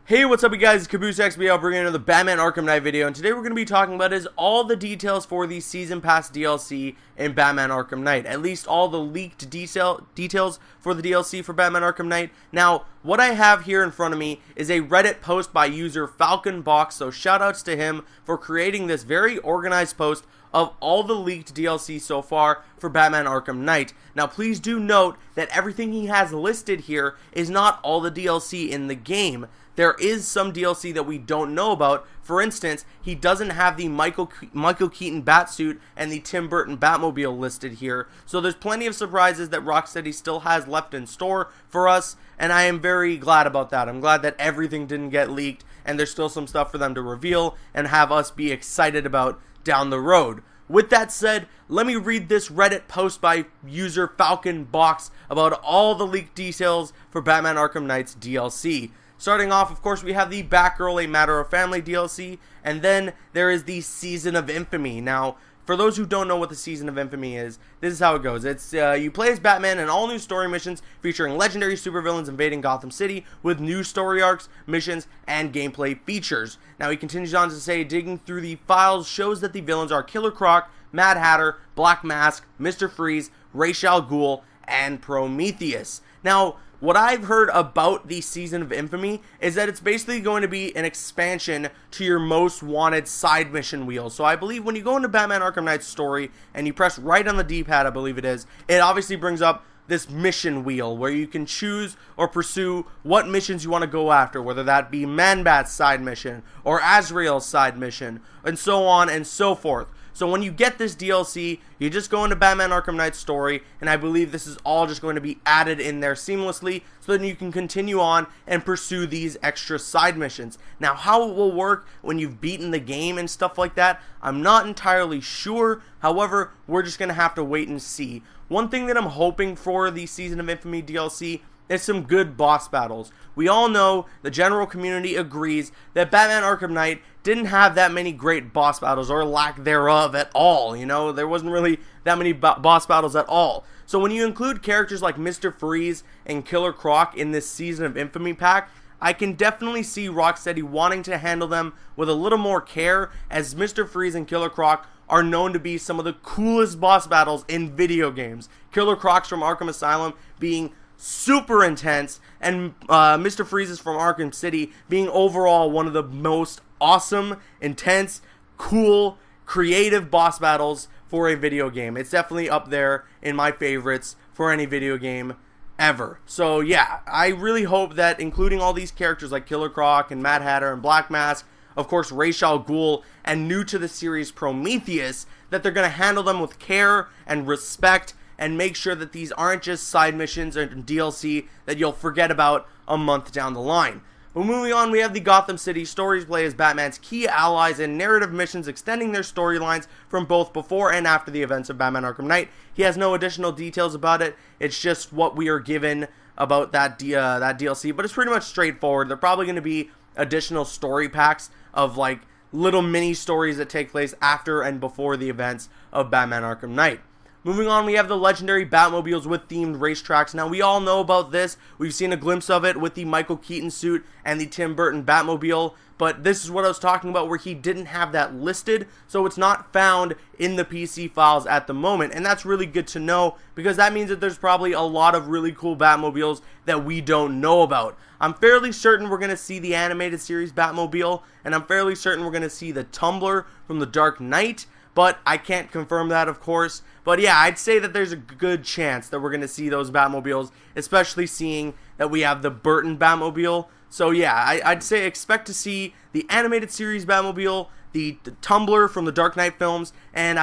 Hey, what's up you guys, it's Caboose XBL bringing another Batman Arkham Knight video, and today we're going to be talking about all the details for the Season Pass DLC in Batman Arkham Knight. At least all the leaked details for the DLC for Batman Arkham Knight. Now, what I have here in front of me is a Reddit post by user FalconBox, so shoutouts to him for creating this very organized post of all the leaked DLC so far for Batman Arkham Knight. Now please do note that everything he has listed here is not all the DLC in the game. There is some DLC that we don't know about. For instance, he doesn't have the Michael Keaton Batsuit and the Tim Burton Batmobile listed here. So there's plenty of surprises that Rocksteady still has left in store for us, and I am very glad about that. I'm glad that everything didn't get leaked, and there's still some stuff for them to reveal and have us be excited about down the road. With that said, let me read this Reddit post by user FalconBox about all the leaked details for Batman Arkham Knight's DLC. Starting off, of course, we have the Batgirl A Matter of Family DLC, and then there is the Season of Infamy. Now, for those who don't know what the Season of Infamy is, this is how it goes. It's you play as Batman in all new story missions featuring legendary supervillains invading Gotham City with new story arcs, missions, and gameplay features. Now, he continues on to say, digging through the files shows that the villains are Killer Croc, Mad Hatter, Black Mask, Mr. Freeze, Ra's al Ghul, and Prometheus. Now, what I've heard about the Season of Infamy is that it's basically going to be an expansion to your most wanted side mission wheel. So I believe when you go into Batman Arkham Knight's story and you press right on the D-pad, I believe it obviously brings up this mission wheel where you can choose or pursue what missions you want to go after, whether that be Man-Bat's side mission or Azrael's side mission, and so on and so forth. So when you get this DLC, you just go into Batman Arkham Knight's story, and I believe this is all just going to be added in there seamlessly, so then you can continue on and pursue these extra side missions. Now, how it will work when you've beaten the game and stuff like that, I'm not entirely sure. However, we're just going to have to wait and see. One thing that I'm hoping for the Season of Infamy DLC is some good boss battles. We all know, the general community agrees, that Batman Arkham Knight didn't have that many great boss battles, or lack thereof at all. You know, there wasn't really that many boss battles at all. So when you include characters like Mr. Freeze and Killer Croc in this Season of Infamy pack, I can definitely see Rocksteady wanting to handle them with a little more care, as Mr. Freeze and Killer Croc are known to be some of the coolest boss battles in video games. Killer Croc's from Arkham Asylum being super intense, and Mr. Freeze's from Arkham City being overall one of the most awesome, intense, cool, creative boss battles for a video game. It's definitely up there in my favorites for any video game ever. So yeah, I really hope that including all these characters like Killer Croc and Mad Hatter and Black Mask, of course Ra's al Ghul, and new to the series Prometheus, that they're going to handle them with care and respect, and make sure that these aren't just side missions or DLC that you'll forget about a month down the line. But moving on, we have the Gotham City stories play as Batman's key allies and narrative missions extending their storylines from both before and after the events of Batman Arkham Knight. He has no additional details about it. It's just what we are given about that DLC, but it's pretty much straightforward. They're probably going to be additional story packs of like little mini stories that take place after and before the events of Batman Arkham Knight. Moving on, we have the legendary Batmobiles with themed racetracks. Now, we all know about this. We've seen a glimpse of it with the Michael Keaton suit and the Tim Burton Batmobile. But this is what I was talking about, where he didn't have that listed, so it's not found in the PC files at the moment. And that's really good to know, because that means that there's probably a lot of really cool Batmobiles that we don't know about. I'm fairly certain we're going to see the animated series Batmobile, and I'm fairly certain we're going to see the Tumbler from The Dark Knight, but I can't confirm that, of course. But yeah, I'd say that there's a good chance that we're going to see those Batmobiles, especially seeing that we have the Burton Batmobile. So yeah, I'd say expect to see the animated series Batmobile, the Tumbler from the Dark Knight films, and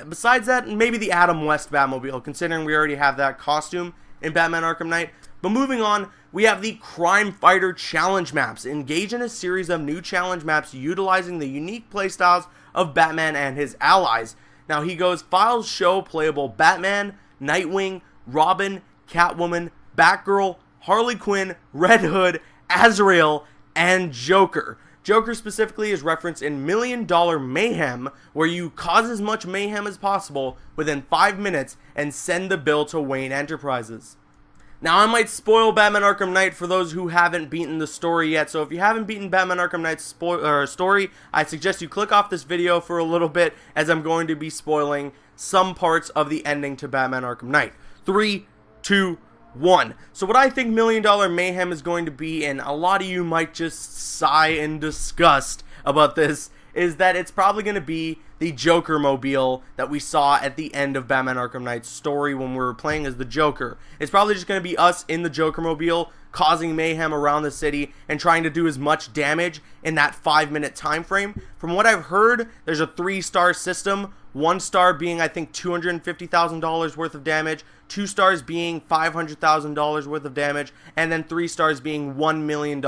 besides that, maybe the Adam West Batmobile, considering we already have that costume in Batman Arkham Knight. But moving on, we have the Crime Fighter Challenge Maps. Engage in a series of new challenge maps utilizing the unique playstyles of Batman and his allies. Now he goes, files show playable Batman, Nightwing, Robin, Catwoman, Batgirl, Harley Quinn, Red Hood, Azrael, and Joker. Joker specifically is referenced in $1 Million Mayhem, where you cause as much mayhem as possible within 5 minutes and send the bill to Wayne Enterprises. Now, I might spoil Batman Arkham Knight for those who haven't beaten the story yet, so if you haven't beaten Batman Arkham Knight's story, I suggest you click off this video for a little bit, as I'm going to be spoiling some parts of the ending to Batman Arkham Knight. 3, 2, 1. So what I think $1 Million Mayhem is going to be, and a lot of you might just sigh in disgust about this, is that it's probably going to be the Joker mobile that we saw at the end of Batman Arkham Knight's story when we were playing as the Joker. It's probably just going to be us in the Joker mobile causing mayhem around the city and trying to do as much damage in that 5-minute time frame. From what I've heard, there's a 3-star system, 1 star being I think $250,000 worth of damage, 2 stars being $500,000 worth of damage, and then 3 stars being $1 million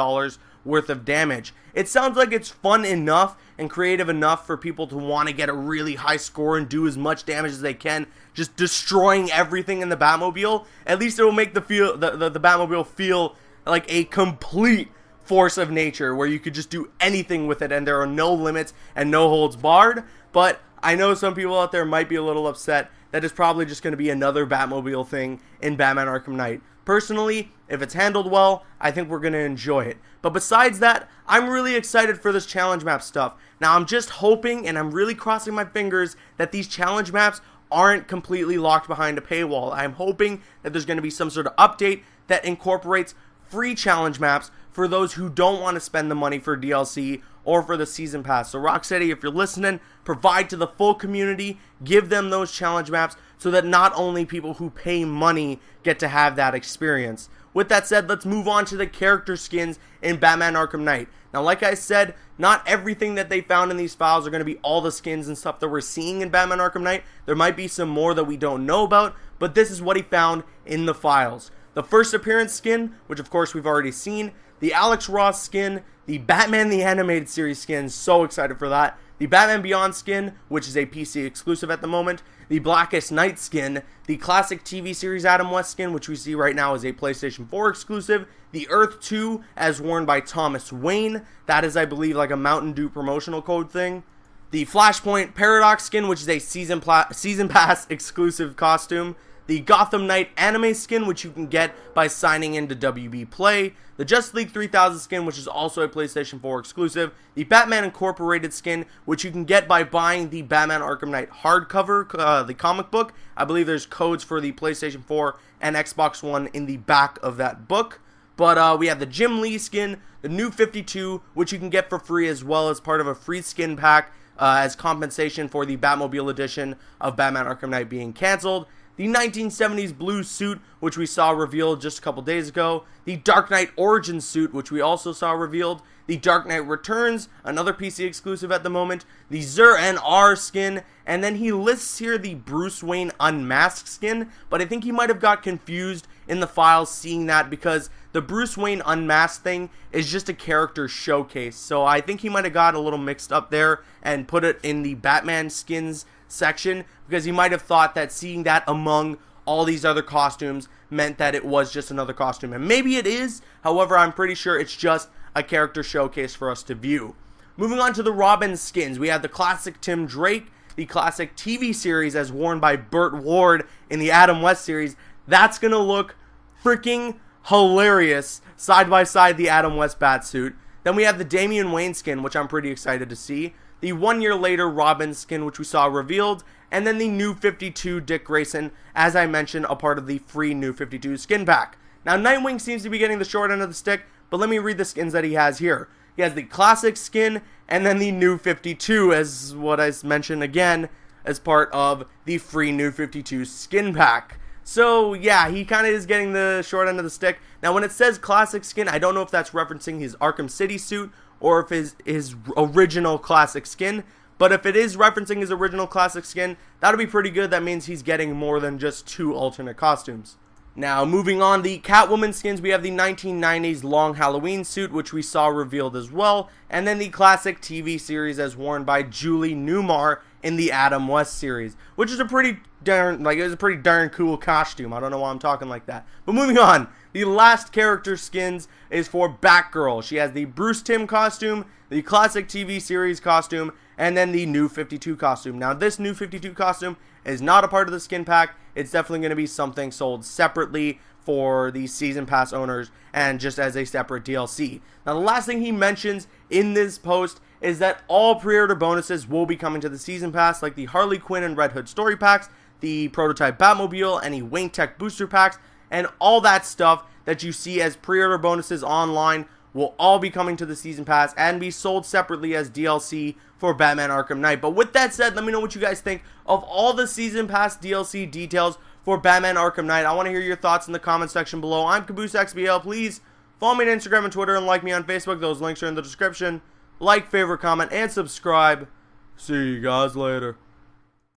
worth of damage. It sounds like it's fun enough and creative enough for people to want to get a really high score and do as much damage as they can, just destroying everything in the Batmobile. At least it will make the Batmobile feel like a complete force of nature where you could just do anything with it and there are no limits and no holds barred. But I know some people out there might be a little upset that it's probably just going to be another Batmobile thing in Batman Arkham Knight. Personally, if it's handled well, I think we're going to enjoy it. But besides that, I'm really excited for this challenge map stuff. Now, I'm just hoping, and I'm really crossing my fingers, that these challenge maps aren't completely locked behind a paywall. I'm hoping that there's going to be some sort of update that incorporates free challenge maps for those who don't want to spend the money for DLC or for the season pass. So Rocksteady, if you're listening, provide to the full community, give them those challenge maps so that not only people who pay money get to have that experience. With that said, let's move on to the character skins in Batman Arkham Knight. Now, like I said, not everything that they found in these files are going to be all the skins and stuff that we're seeing in Batman Arkham Knight. There might be some more that we don't know about, but this is what he found in the files. The first appearance skin, which of course we've already seen, the Alex Ross skin, the Batman the Animated Series skin, so excited for that, the Batman Beyond skin, which is a PC exclusive at the moment, the Blackest Night skin, the classic TV series Adam West skin, which we see right now is a PlayStation 4 exclusive, the Earth 2 as worn by Thomas Wayne, that is I believe like a Mountain Dew promotional code thing, the Flashpoint Paradox skin, which is a Season Pass exclusive costume, the Gotham Knight anime skin, which you can get by signing into WB Play, the Justice League 3000 skin, which is also a PlayStation 4 exclusive, the Batman Incorporated skin, which you can get by buying the Batman Arkham Knight hardcover, the comic book. I believe there's codes for the PlayStation 4 and Xbox One in the back of that book. But we have the Jim Lee skin, the New 52, which you can get for free as well as part of a free skin pack as compensation for the Batmobile edition of Batman Arkham Knight being canceled. The 1970s blue suit, which we saw revealed just a couple days ago. The Dark Knight Origins suit, which we also saw revealed. The Dark Knight Returns, another PC exclusive at the moment. The Zur-En-Arrh skin. And then he lists here the Bruce Wayne Unmasked skin. But I think he might have got confused in the files seeing that because the Bruce Wayne Unmasked thing is just a character showcase. So I think he might have got a little mixed up there and put it in the Batman skins section because he might have thought that seeing that among all these other costumes meant that it was just another costume, and maybe it is. However, I'm pretty sure it's just a character showcase for us to view. Moving on to the Robin skins, we have the classic Tim Drake, the classic TV series as worn by Burt Ward in the Adam West series. That's gonna look freaking hilarious side by side the Adam West Batsuit. Then we have the Damian Wayne skin, which I'm pretty excited to see. The 1 year later Robin skin, which we saw revealed, and then the New 52 Dick Grayson, as I mentioned, a part of the free New 52 skin pack. Now, Nightwing seems to be getting the short end of the stick, but let me read the skins that he has here. He has the classic skin, and then the New 52, as what I mentioned again, as part of the free New 52 skin pack. So, yeah, he kind of is getting the short end of the stick. Now, when it says classic skin, I don't know if that's referencing his Arkham City suit, or if his original classic skin. But if it is referencing his original classic skin, that'll be pretty good. That means he's getting more than just 2 alternate costumes. Now, moving on, the Catwoman skins, we have the 1990s long Halloween suit, which we saw revealed as well, and then the classic TV series as worn by Julie Newmar in the Adam West series, which is a pretty darn cool costume. I don't know why I'm talking like that. But moving on, the last character skins is for Batgirl. She has the Bruce Timm costume, the classic TV series costume, and then the New 52 costume. Now, this New 52 costume is not a part of the skin pack. It's definitely going to be something sold separately for the season pass owners and just as a separate DLC. Now, the last thing he mentions in this post is that all pre-order bonuses will be coming to the season pass, like the Harley Quinn and Red Hood story packs, the prototype Batmobile, any Wayne Tech booster packs, and all that stuff that you see as pre-order bonuses online will all be coming to the season pass and be sold separately as DLC for Batman Arkham Knight. But with that said, let me know what you guys think of all the season pass DLC details for Batman Arkham Knight. I want to hear your thoughts in the comment section below. I'm CaboosXBL. Please follow me on Instagram and Twitter and like me on Facebook. Those links are in the description. Like, favorite, comment, and subscribe. See you guys later.